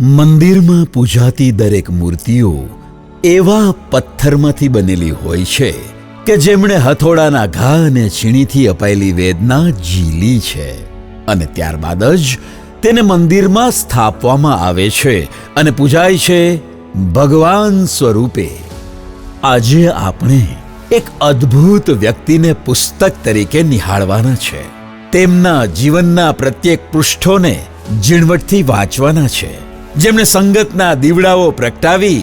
મંદિરમાં પૂજાતી દરેક મૂર્તિઓ એવા પથ્થરમાંથી બનેલી હોય છે કે જેમણે હથોડાના ઘા અને છીણીથી અપાયેલી વેદના ઝીલી છે અને ત્યારબાદ જ તેને મંદિરમાં સ્થાપવામાં આવે છે અને પૂજાય છે ભગવાન સ્વરૂપે. આજે આપણે એક અદ્ભુત વ્યક્તિને પુસ્તક તરીકે નિહાળવાના છે. તેમના જીવનના પ્રત્યેક પૃષ્ઠોને ઝીણવટથી વાંચવાના છે, જેમણે સંગતના દીવડાઓ પ્રગટાવી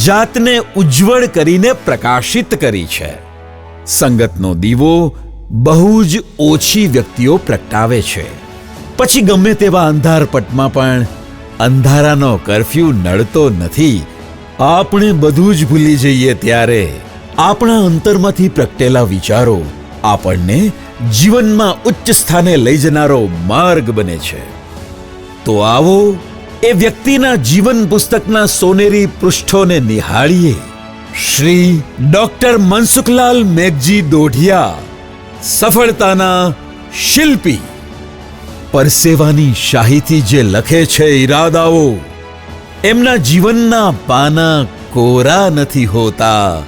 જાતને ઉજ્જવળ કરીને પ્રકાશિત કરી છે. સંગતનો દીવો બહુ જ ઓછી વ્યક્તિઓ પ્રગટાવે છે. પછી ગમે તેવા અંધારપટમાં પણ અંધારાનો કર્ફ્યુ નડતો નથી. આપણે બધું જ ભૂલી જઈએ ત્યારે આપણા અંતરમાંથી પ્રગટેલા વિચારો આપણને જીવનમાં ઉચ્ચ સ્થાને લઈ જનારો માર્ગ બને છે. તો આવો એ વ્યક્તિના જીવન પુસ્તકના સોનેરી પૃષ્ઠોને નિહાળીએ. શ્રી ડોક્ટર મનસુખલાલ મેઘજી દોઢિયા, સફળતાના શિલ્પી. પરસેવાની શાહીથી જે લખે છે ઈરાદાઓ, એમના જીવનના પાના કોરા નથી હોતા.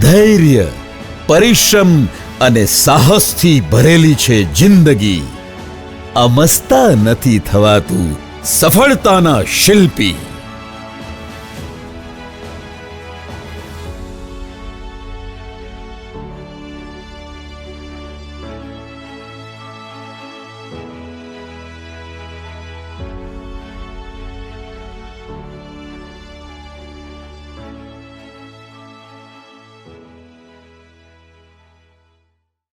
ધૈર્ય, પરિશ્રમ અને સાહસથી ભરેલી છે જિંદગી. અમસ્તા નથી થવાતું સફળતાના શિલ્પી.